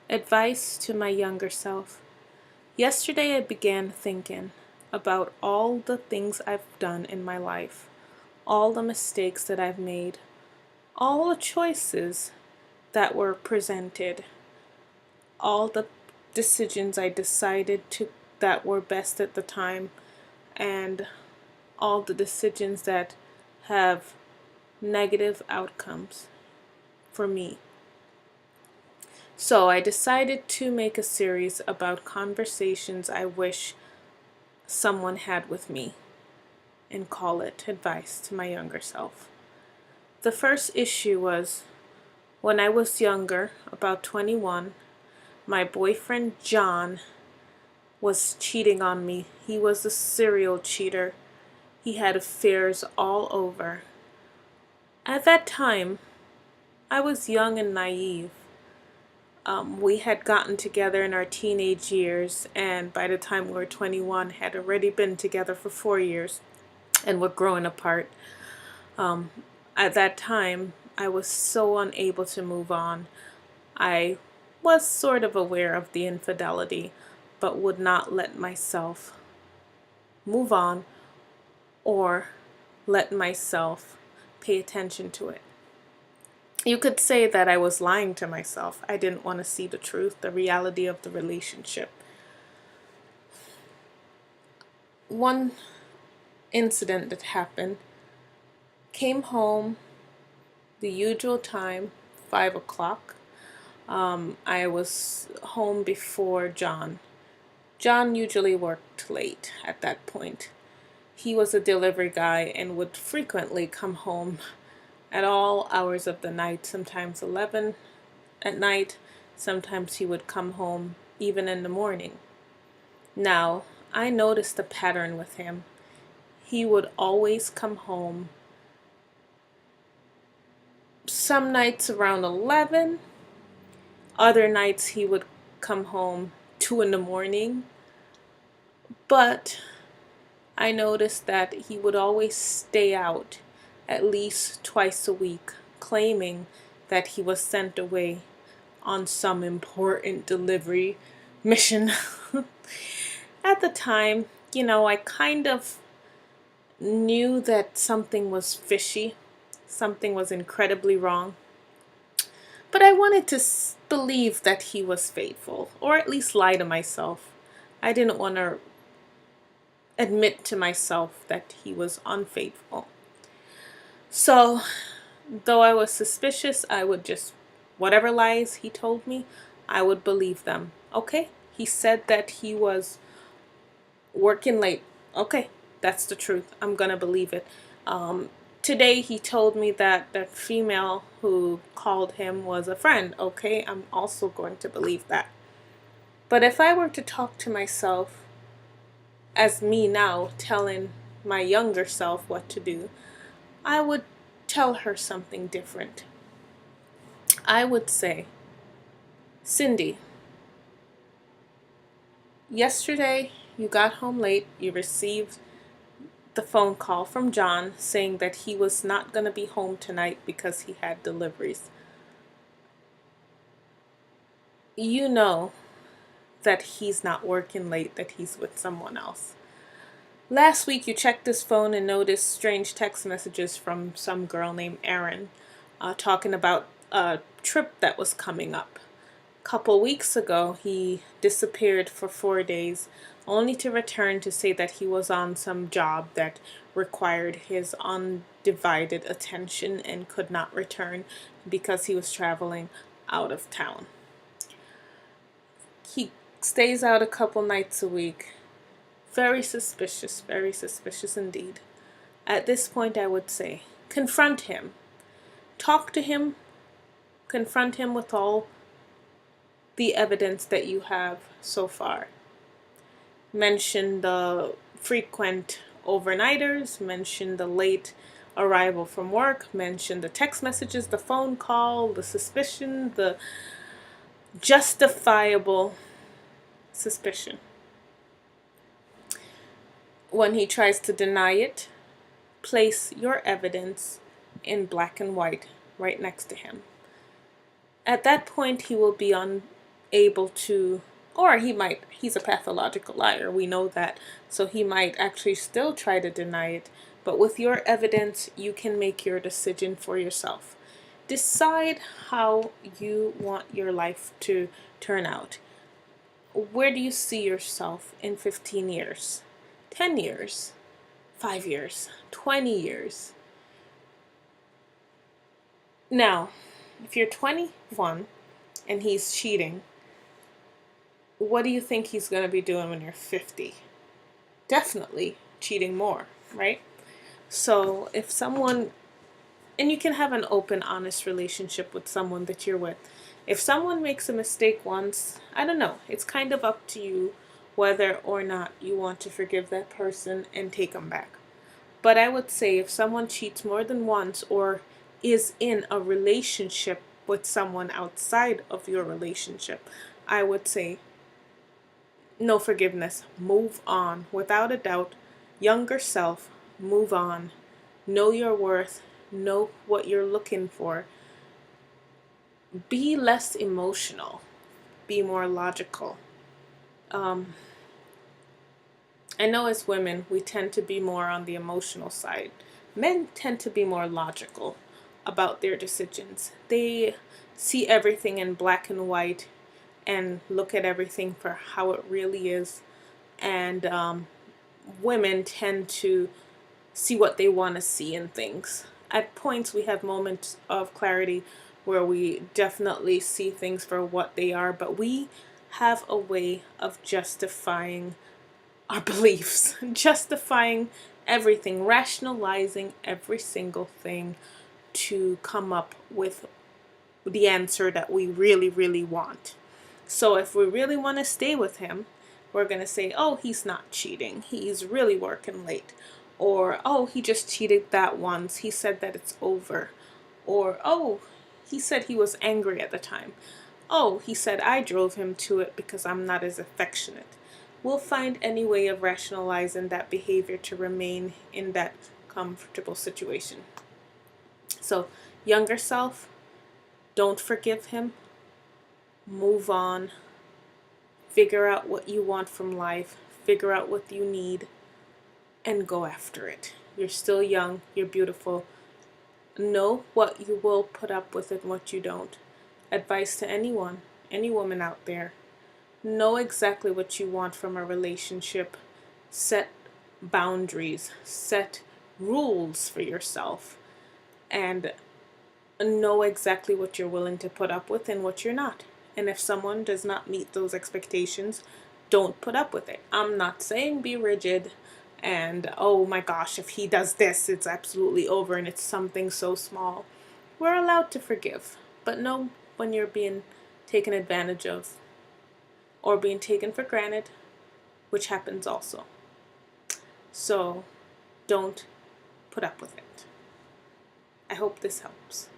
Advice to my younger self. Yesterday I began thinking about all the things I've done in my life, all the mistakes that I've made, all the choices that were presented, all the decisions I decided to that were best at the time, and all the decisions that have negative outcomes for me. So I decided to make a series about conversations I wish someone had with me and call it Advice to My Younger Self. The first issue was when I was younger, about 21, my boyfriend John was cheating on me. He was a serial cheater. He had affairs all over. At that time, I was young and naive. We had gotten together in our teenage years, and by the time we were 21, had already been together for 4 years and were growing apart. At that time, I was so unable to move on. I was sort of aware of the infidelity, but would not let myself move on or let myself pay attention to it. You could say that I was lying to myself. I didn't want to see the truth, the reality of the relationship. One incident that happened, came home the usual time, 5 o'clock. I was home before John. John usually worked late at that point. He was a delivery guy and would frequently come home at all hours of the night, sometimes 11 at night, sometimes he would come home even in the morning. Now, I noticed a pattern with him. He would always come home some nights around 11, other nights he would come home 2 in the morning, but I noticed that he would always stay out at least twice a week, claiming that he was sent away on some important delivery mission. At the time, I kind of knew that something was fishy, something was incredibly wrong, but I wanted to believe that he was faithful, or at least lie to myself. I didn't want to admit to myself that he was unfaithful. So, though I was suspicious, I would just, whatever lies he told me, I would believe them. Okay, he said that he was working late. Okay, that's the truth. I'm gonna believe it. Today he told me that that female who called him was a friend. Okay, I'm also going to believe that. But if I were to talk to myself as me now, telling my younger self what to do, I would tell her something different. I would say, Cindy, yesterday you got home late, you received the phone call from John saying that he was not going to be home tonight because he had deliveries. You know that he's not working late, that he's with someone else. Last week you checked his phone and noticed strange text messages from some girl named Erin talking about a trip that was coming up. Couple weeks ago, he disappeared for 4 days, only to return to say that he was on some job that required his undivided attention and could not return because he was traveling out of town. He stays out a couple nights a week. Very suspicious indeed. At this point, I would say, confront him. Talk to him. Confront him with all the evidence that you have so far. Mention the frequent overnighters, mention the late arrival from work, mention the text messages, the phone call, the suspicion, the justifiable suspicion. When he tries to deny it, place your evidence in black and white right next to him. At that point, he will be able to, or he's a pathological liar, we know that, so he might actually still try to deny it. But with your evidence, you can make your decision for yourself. Decide how you want your life to turn out. Where do you see yourself in 15 years, 10 years, 5 years, 20 years? Now, if you're 21 and he's cheating, what do you think he's going to be doing when you're 50? Definitely cheating more, right? So if someone, and you can have an open, honest relationship with someone that you're with. If someone makes a mistake once, I don't know, it's kind of up to you whether or not you want to forgive that person and take them back. But I would say if someone cheats more than once or is in a relationship with someone outside of your relationship, I would say no forgiveness. Move on. Without a doubt, younger self, move on. Know your worth. Know what you're looking for. Be less emotional. Be more logical. I know as women, we tend to be more on the emotional side. Men tend to be more logical about their decisions. They see everything in black and white and look at everything for how it really is. And women tend to see what they want to see in things. At points, we have moments of clarity where we definitely see things for what they are, but we have a way of justifying our beliefs, justifying everything, rationalizing every single thing to come up with the answer that we really, really want. So if we really want to stay with him, we're going to say, oh, he's not cheating. He's really working late. Or, oh, he just cheated that once. He said that it's over. Or, oh, he said he was angry at the time. Oh, he said I drove him to it because I'm not as affectionate. We'll find any way of rationalizing that behavior to remain in that comfortable situation. So, younger self, don't forgive him. Move on. Figure out what you want from life. Figure out what you need and go after it. You're still young. You're beautiful. Know what you will put up with and what you don't. Advice to anyone, any woman out there. Know exactly what you want from a relationship. Set boundaries. Set rules for yourself. And know exactly what you're willing to put up with and what you're not. And if someone does not meet those expectations, don't put up with it. I'm not saying be rigid and, oh my gosh, if he does this, it's absolutely over and it's something so small. We're allowed to forgive, but know when you're being taken advantage of or being taken for granted, which happens also. So don't put up with it. I hope this helps.